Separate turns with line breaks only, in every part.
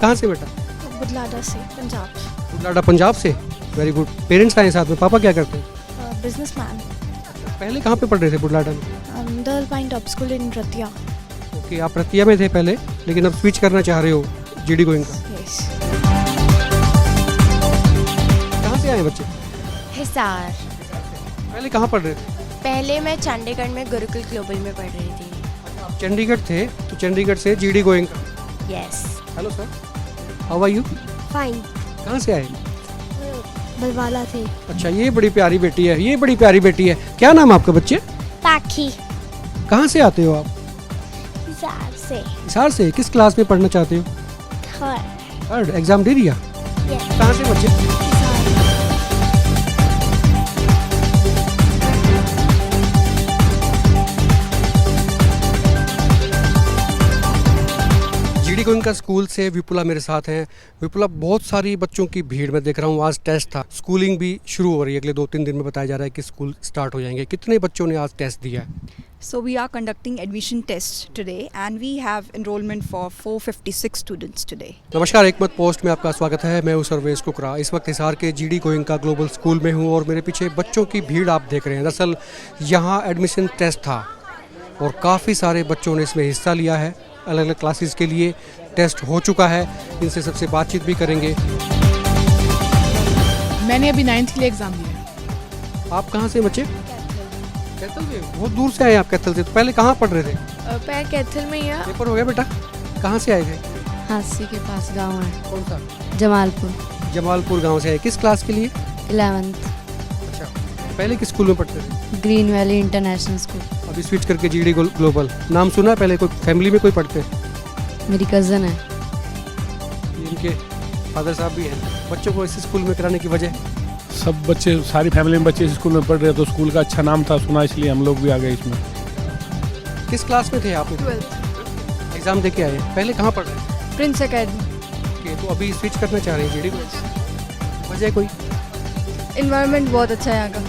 कहाँ से बेटा?
बुदलाडा से, पंजाब।
बुढलाडा पंजाब से, वेरी गुड। पेरेंट्स आए साथ में, पापा क्या करते हैं?
बिजनेसमैन।
पहले कहाँ पे पढ़ रहे थे बुढलाडा में?
The alpine top school in Ratia.
Okay, आप रतिया में थे पहले, लेकिन अब स्विच करना चाह रहे हो जीडी गोइंका।
यस।
कहाँ से आए बच्चे?
हिसार।
पहले कहाँ पढ़ रहे थे?
पहले मैं चंडीगढ़ में गुरुकुल ग्लोबल में पढ़ रही थी।
आप चंडीगढ़ थे, तो चंडीगढ़ से GD Goenka.
Yes.
Hello sir, how are you?
Fine.
कहाँ से आए?
बलवाला थे।
अच्छा, ये बड़ी प्यारी बेटी है, ये बड़ी प्यारी बेटी है। क्या नाम है आपका बच्चे?
पाखी।
कहाँ से आते हो आप?
हिसार से।
हिसार से। किस क्लास में पढ़ना चाहते हो? थर्ड। एग्जाम दे दिया? कहाँ से बच्चे? जीडी गोइंका स्कूल से विपुला मेरे साथ हैं। विपुला, बहुत सारी बच्चों की भीड़ में देख रहा हूँ। आज टेस्ट था, स्कूलिंग भी शुरू हो रही है, अगले 2-3 दिन में बताया जा रहा है कि स्कूल स्टार्ट हो जाएंगे। कितने बच्चों ने आज टेस्ट दिया है?
So we are conducting admission tests today and we have enrollment for 456 students today.
नमस्कार, एकमत पोस्ट में आपका स्वागत है। मैं हूं सर्वेश कुकरा। इस वक्त हिसार के जीडी गोइंका ग्लोबल स्कूल में हूं और मेरे पीछे बच्चों की भीड़ आप देख रहे हैं। दरअसल यहाँ एडमिशन टेस्ट था और काफ़ी सारे बच्चों ने इसमें हिस्सा लिया है। अलग अलग क्लासेस के लिए टेस्ट हो चुका है, इनसे सबसे बातचीत भी करेंगे।
मैंने अभी 9th के लिए एग्ज़ाम दिया।
आप कहाँ से बच्चे? कैथल से। बहुत दूर से आए आप कैथल से, तो पहले कहाँ पढ़ रहे थे?
मैं कैथल में ही है।
पेपर हो गया बेटा? कहाँ से आए थे?
हांसी के पास गांव है।
कौन सा?
जमालपुर।
जमालपुर गांव से आए। किस क्लास के लिए?
11th।
अच्छा, पहले किस स्कूल में पढ़ते थे?
Green valley international school.
अभी स्विच करके जीडी ग्लोबल। नाम सुना है पहले? कोई फैमिली में कोई पढ़ते हैं?
मेरी कज़न है।
इनके फादर साहब भी हैं। बच्चों को इस स्कूल में कराने की वजह?
सब बच्चे, सारी फैमिली में बच्चे इस स्कूल में पढ़ रहे हैं, तो स्कूल का अच्छा नाम था, सुना, इसलिए हम लोग भी आ गए इसमें।
किस क्लास में थे आप?
12th।
एग्जाम दे के आए। पहले कहाँ पढ़ रहे थे?
Prince academy.
ओके, तो अभी स्विच करना चाह रहे हैं जीडी में, वजह कोई?
इन्वायरमेंट बहुत अच्छा है यहाँ का।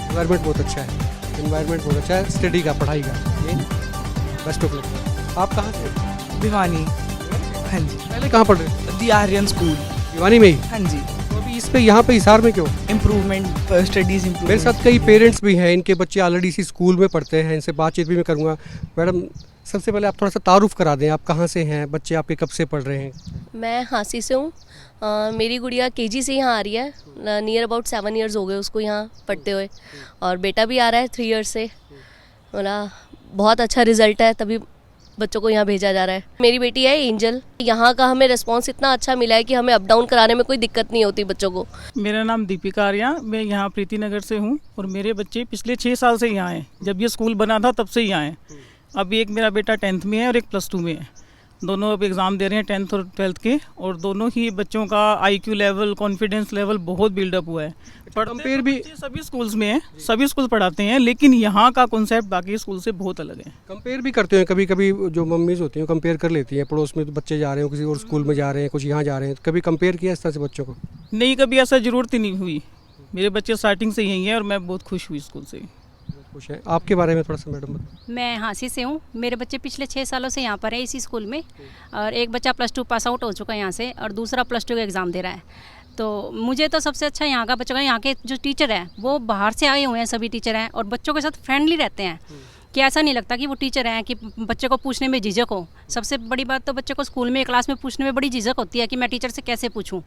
इन्वायरमेंट बहुत अच्छा है। इन्वायरमेंट बहुत अच्छा है, स्टडी का, पढ़ाई का। ये बेस्ट ऑफ लक। आप कहाँ से?
भिवानी। हाँ जी।
पहले कहाँ पढ़ रहे थे?
दी आर्यन स्कूल।
भिवानी में ही?
हाँ जी।
तो अभी इस पे यहाँ पे हिसार में क्यों?
Improvement, studies improvement.
मेरे साथ कई पेरेंट्स भी हैं, इनके बच्चे ऑलरेडी इसी स्कूल में पढ़ते हैं, इनसे बातचीत भी मैं करूँगा। मैडम, सबसे पहले आप थोड़ा सा तारुफ करा दें, आप कहाँ से हैं, बच्चे आपके कब से पढ़ रहे हैं?
मैं हांसी से हूँ। मेरी गुड़िया केजी से यहाँ आ रही है। नियर अबाउट 7 ईयर्स हो गए उसको यहाँ पढ़ते हुए, और बेटा भी आ रहा है 3 ईयर्स से। बोला बहुत अच्छा रिजल्ट है, तभी बच्चों को यहाँ भेजा जा रहा है। मेरी बेटी है एंजल। यहाँ का हमें रिस्पांस इतना अच्छा मिला है कि हमें अप डाउन कराने में कोई दिक्कत नहीं होती बच्चों को।
मेरा नाम दीपिका आर्या, मैं यहाँ प्रीति नगर से हूँ और मेरे बच्चे पिछले 6 साल से यहाँ हैं। जब ये स्कूल बना था तब से यहाँ हैं। अभी एक मेरा बेटा 10th में है और एक +2 में है। दोनों अब एग्ज़ाम दे रहे हैं 10th और 12th के, और दोनों ही बच्चों का IQ लेवल, कॉन्फिडेंस लेवल बहुत बिल्डअप हुआ है।
कंपेयर भी
सभी स्कूल्स में है, सभी स्कूल पढ़ाते हैं, लेकिन यहाँ का कॉन्सेप्ट बाकी स्कूल से बहुत अलग है।
कंपेयर भी करते हैं कभी कभी, जो मम्मीज़ होती हैं कंपेयर कर लेती हैं, पड़ोस में तो बच्चे जा रहे हैं, किसी और स्कूल में जा रहे हैं, कुछ यहाँ जा रहे हैं, कभी कंपेयर किया इस तरह से बच्चों को?
नहीं, कभी ऐसा ज़रूरत ही नहीं हुई। मेरे बच्चे स्टार्टिंग से यहीं हैं और मैं बहुत खुश हुई स्कूल से।
खुश है। आपके बारे में थोड़ा सा मैडम बताओ।
मैं हांसी से हूँ। मेरे बच्चे पिछले 6 सालों से यहाँ पर है इसी स्कूल में, और एक बच्चा +2 पास आउट हो चुका है यहाँ से, और दूसरा +2 का एग्ज़ाम दे रहा है। तो मुझे तो सबसे अच्छा यहाँ का बच्चों का, यहाँ के जो टीचर हैं वो बाहर से आए हुए हैं, सभी टीचर हैं और बच्चों के साथ फ्रेंडली रहते हैं, कि ऐसा नहीं लगता कि वो टीचर हैं कि बच्चे को पूछने में झिझक हो। सबसे बड़ी बात तो बच्चे को स्कूल में, क्लास में पूछने में बड़ी झिझक होती है कि मैं टीचर से कैसे पूछूं,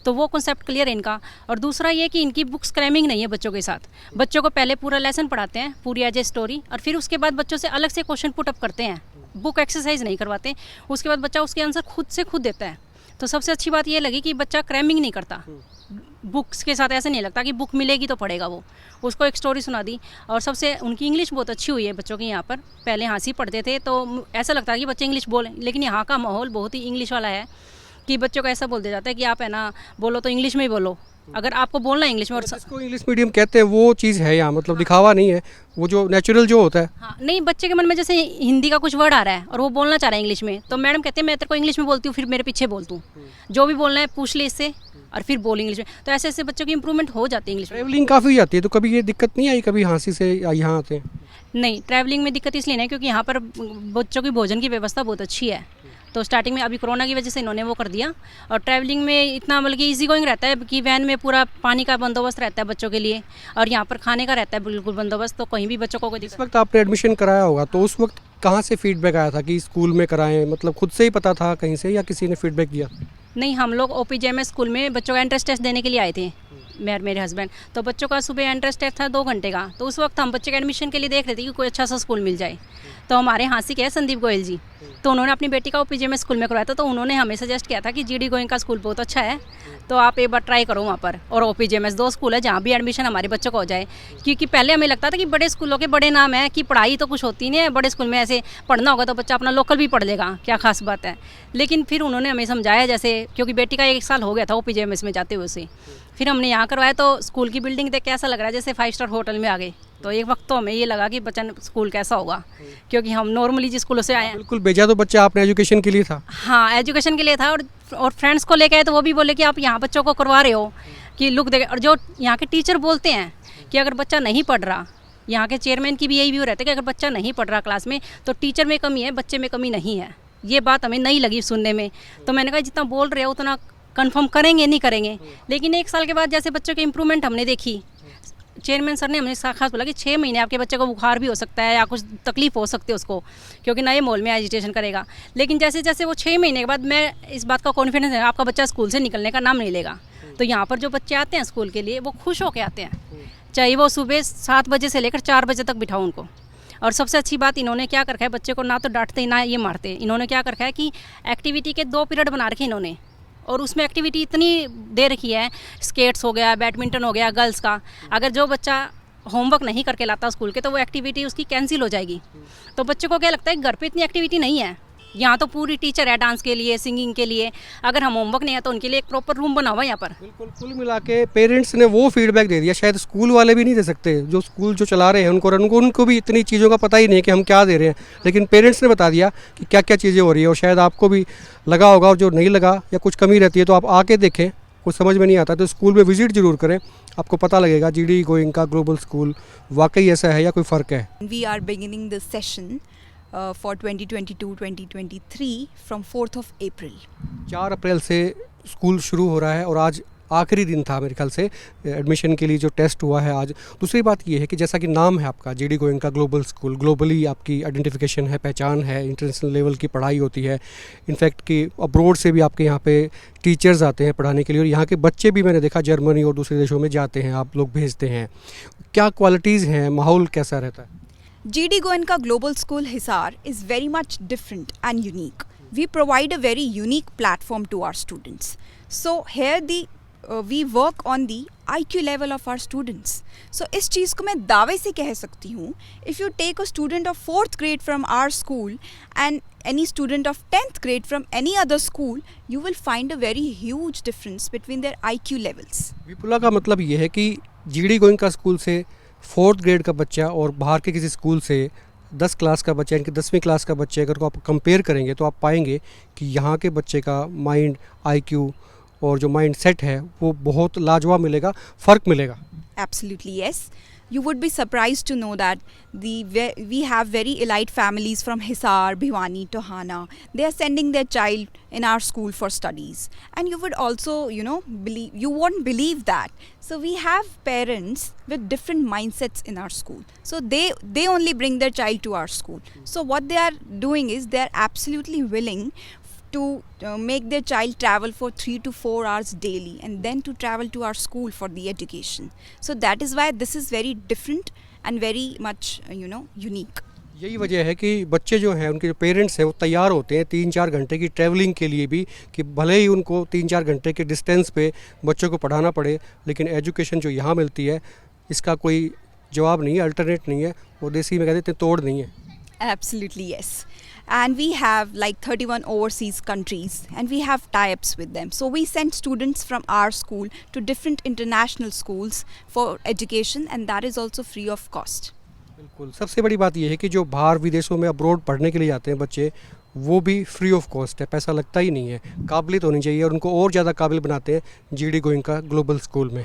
तो वो कॉन्सेप्ट क्लियर है इनका। और दूसरा ये कि इनकी बुक्स क्रैमिंग नहीं है बच्चों के साथ। बच्चों को पहले पूरा लेसन पढ़ाते हैं, पूरी एज ए स्टोरी, और फिर उसके बाद बच्चों से अलग से क्वेश्चन पुटअप करते हैं। बुक एक्सरसाइज नहीं करवाते, उसके बाद बच्चा उसके आंसर खुद से खुद देता है। तो सबसे अच्छी बात ये लगी कि बच्चा क्रैमिंग नहीं करता। बुक्स के साथ ऐसे नहीं लगता कि बुक मिलेगी तो पढ़ेगा, वो उसको एक स्टोरी सुना दी। और सबसे उनकी इंग्लिश बहुत अच्छी हुई है बच्चों की यहाँ पर। पहले हांसी पढ़ते थे तो ऐसा लगता है कि बच्चे इंग्लिश बोलें, लेकिन यहाँ का माहौल बहुत ही इंग्लिश वाला है कि बच्चों को ऐसा बोल दिया जाता है कि आप है ना बोलो तो इंग्लिश में ही बोलो, अगर आपको बोलना है इंग्लिश में। और
जिसको इंग्लिश मीडियम कहते हैं वो चीज़ है यहाँ, मतलब दिखावा नहीं है, वो जो नेचुरल जो होता है।
हाँ, नहीं, बच्चे के मन में जैसे हिंदी का कुछ वर्ड आ रहा है और वो बोलना चाह रहा है इंग्लिश में, तो मैडम कहते हैं मैं तेरे को इंग्लिश में बोलती हूँ, फिर मेरे पीछे बोल तू, जो भी बोलना है पूछ ले इससे और फिर बोल इंग्लिश में। तो ऐसे ऐसे बच्चों की इंप्रूवमेंट हो जाती है इंग्लिश में।
ट्रैवलिंग काफ़ी हो जाती है, तो कभी ये दिक्कत नहीं आई कभी हांसी से यहाँ आते हैं?
नहीं, ट्रैवलिंग में दिक्कत इसलिए नहीं क्योंकि यहाँ पर बच्चों की भोजन की व्यवस्था बहुत अच्छी है। तो स्टार्टिंग में अभी कोरोना की वजह से इन्होंने वो कर दिया। और ट्रैवलिंग में इतना मतलब कि ईजी गोइंग रहता है कि वैन में पूरा पानी का बंदोबस्त रहता है बच्चों के लिए, और यहाँ पर खाने का रहता है बिल्कुल बंदोबस्त, तो कहीं भी बच्चों को कोई
इस
दिक्कत।
वक्त आपने एडमिशन कराया होगा तो उस वक्त कहाँ से फीडबैक आया था कि स्कूल में कराएं, मतलब खुद से ही पता था कहीं से या किसी ने फीडबैक दिया?
नहीं, हम लोग OPJMS स्कूल में बच्चों का एंट्रेंस टेस्ट देने के लिए आए थे, मेरे हस्बैंड। तो बच्चों का सुबह एंट्रेंस टेस्ट था 2 घंटे का, तो उस वक्त हम बच्चे के एडमिशन के लिए देख रहे थे कि कोई अच्छा सा स्कूल मिल जाए। तो हमारे यहाँ से क्या है संदीप गोयल जी, तो उन्होंने अपनी बेटी का OPJMS स्कूल में करवाया था, तो उन्होंने हमें सजेस्ट किया था कि GD गोइंग का स्कूल बहुत अच्छा है, तो आप एक बार ट्राई करो वहाँ पर। और OPJMS 2 स्कूल है जहाँ भी एडमिशन हमारे बच्चों को हो जाए, क्योंकि पहले हमें लगता था कि बड़े स्कूलों के बड़े नाम है कि पढ़ाई तो कुछ होती नहीं है, बड़े स्कूल में ऐसे पढ़ना होगा तो बच्चा अपना लोकल भी पढ़ लेगा, क्या खास बात है। लेकिन फिर उन्होंने हमें समझाया, जैसे क्योंकि बेटी का 1 साल हो गया था OPJMS में जाते हुए उसे, फिर हमने यहाँ करवाया तो स्कूल की बिल्डिंग देख के ऐसा लग रहा है जैसे 5 स्टार होटल में आ गए। तो एक वक्त तो हमें ये लगा कि बच्चा स्कूल कैसा होगा, क्योंकि हम नॉर्मली जिस स्कूलों से आए हैं।
बिल्कुल, भेजा तो बच्चा आपने एजुकेशन के लिए था?
हाँ, एजुकेशन के लिए था, और फ्रेंड्स को लेके आए तो वो भी बोले कि आप यहाँ बच्चों को करवा रहे हो कि लुक देख। और जो यहाँ के टीचर बोलते हैं कि अगर बच्चा नहीं पढ़ रहा, यहाँ के चेयरमैन की भी यही व्यू रहता है कि अगर बच्चा नहीं पढ़ रहा क्लास में तो टीचर में कमी है, बच्चे में कमी नहीं है। ये बात हमें नहीं लगी सुनने में, तो मैंने कहा जितना बोल रहे हो उतना कंफर्म करेंगे नहीं करेंगे। लेकिन 1 साल के बाद जैसे बच्चों की इंप्रूवमेंट हमने देखी, चेयरमैन सर ने हमें खास बोला कि 6 महीने आपके बच्चे को बुखार भी हो सकता है या कुछ तकलीफ हो सकती है उसको, क्योंकि नए माहौल में एजिटेशन करेगा। लेकिन जैसे जैसे वो 6 महीने के बाद, मैं इस बात का कॉन्फिडेंस है आपका बच्चा स्कूल से निकलने का नाम नहीं लेगा। तो यहाँ पर जो बच्चे आते हैं स्कूल के लिए वो खुश होकर आते हैं, चाहे वो सुबह 7 बजे से लेकर 4 बजे तक बिठाओ उनको। और सबसे अच्छी बात इन्होंने क्या कर रखा है, बच्चे को ना तो डांटते ना ये मारते, इन्होंने क्या कर रखा है कि एक्टिविटी के 2 पीरियड बना रखे इन्होंने, और उसमें एक्टिविटी इतनी दे रखी है, स्केट्स हो गया, बैडमिंटन हो गया गर्ल्स का। अगर जो बच्चा होमवर्क नहीं करके लाता स्कूल के तो वो एक्टिविटी उसकी कैंसिल हो जाएगी। तो बच्चों को क्या लगता है घर पे इतनी एक्टिविटी नहीं है, यहाँ तो पूरी टीचर है डांस के लिए, सिंगिंग के लिए। अगर हम होमवर्क नहीं है तो उनके लिए एक प्रॉपर रूम बना हुआ है यहाँ पर।
बिल्कुल, कुल मिला के पेरेंट्स ने वो फीडबैक दे दिया, शायद स्कूल वाले भी नहीं दे सकते, जो स्कूल जो चला रहे हैं उनको भी इतनी चीज़ों का पता ही नहीं है कि हम क्या दे रहे हैं, लेकिन पेरेंट्स ने बता दिया कि क्या क्या चीज़ें हो रही है। और शायद आपको भी लगा होगा, और जो नहीं लगा या कुछ कमी रहती है तो आप आके देखें, कुछ समझ में नहीं आता तो स्कूल में विजिट जरूर करें, आपको पता लगेगा GD गोइंग का ग्लोबल स्कूल वाकई ऐसा है या कोई फ़र्क है।
We are beginning the session for 2022-2023 from 4th of April.
4 अप्रैल से स्कूल शुरू हो रहा है और आज आखिरी दिन था मेरे ख्याल से एडमिशन के लिए जो टेस्ट हुआ है आज। दूसरी बात ये है कि जैसा कि नाम है आपका GD गोइंग का ग्लोबल स्कूल, ग्लोबली आपकी आइडेंटिफिकेशन है, पहचान है, इंटरनेशनल लेवल की पढ़ाई होती है। इनफैक्ट कि अब्रोड से भी आपके यहाँ पे टीचर्स आते हैं पढ़ाने के लिए, और यहाँ के बच्चे भी मैंने देखा जर्मनी और दूसरे देशों में जाते हैं, आप लोग भेजते हैं। क्या क्वालिटीज़ हैं, माहौल कैसा रहता है?
GD Goenka Global School Hisar is very much different and unique. We provide a very unique platform to our students. So here we work on the IQ level of our students. So इस चीज़ को मैं दावे से कह सकती हूँ, if you take a student of 4th grade from our school and any student of 10th grade from any other school, you will find a very huge difference between their IQ levels.
विपुला का मतलब ये है कि GD Goenka school से 4th grade का बच्चा और बाहर के किसी स्कूल से 10 क्लास का बच्चा, यानी कि 10वीं क्लास का बच्चे अगर को आप कंपेयर करेंगे तो आप पाएंगे कि यहाँ के बच्चे का माइंड, IQ और जो माइंड सेट है वो बहुत लाजवाब मिलेगा, फ़र्क मिलेगा।
Absolutely yes. You would be surprised to know that we have very elite families from Hisar, Bhiwani, Tohana. They are sending their child in our school for studies, and you would also, you won't believe that. So we have parents with different mindsets in our school. So they only bring their child to our school. So what they are doing is they are absolutely willing to make their child travel for 3 to 4 hours daily and then to travel to our school for the education. So that is why this is very different and very much unique.
यही वजह है कि बच्चे जो हैं, उनके जो parents हैं वो तैयार होते हैं 3-4 घंटे की ट्रैवलिंग के लिए भी, कि भले ही उनको 3-4 घंटे के डिस्टेंस पे बच्चों को पढ़ाना पड़े, लेकिन एजुकेशन जो यहाँ मिलती है इसका कोई जवाब नहीं है, अल्टरनेट नहीं है, वो देसी में कहते हैं तोड़ नहीं है।
Absolutely yes. And we have like 31 overseas countries and we have tie-ups with them. So we send students from our school to different international schools for education, and that is also free of cost.
बिल्कुल, सबसे बड़ी बात यह है कि जो बाहर विदेशों में अब्रोड पढ़ने के लिए जाते हैं बच्चे, वो भी फ्री ऑफ कॉस्ट है, पैसा लगता ही नहीं है। काबिलियत होनी चाहिए और उनको और ज़्यादा काबिल बनाते हैं GD गोइंका ग्लोबल स्कूल में।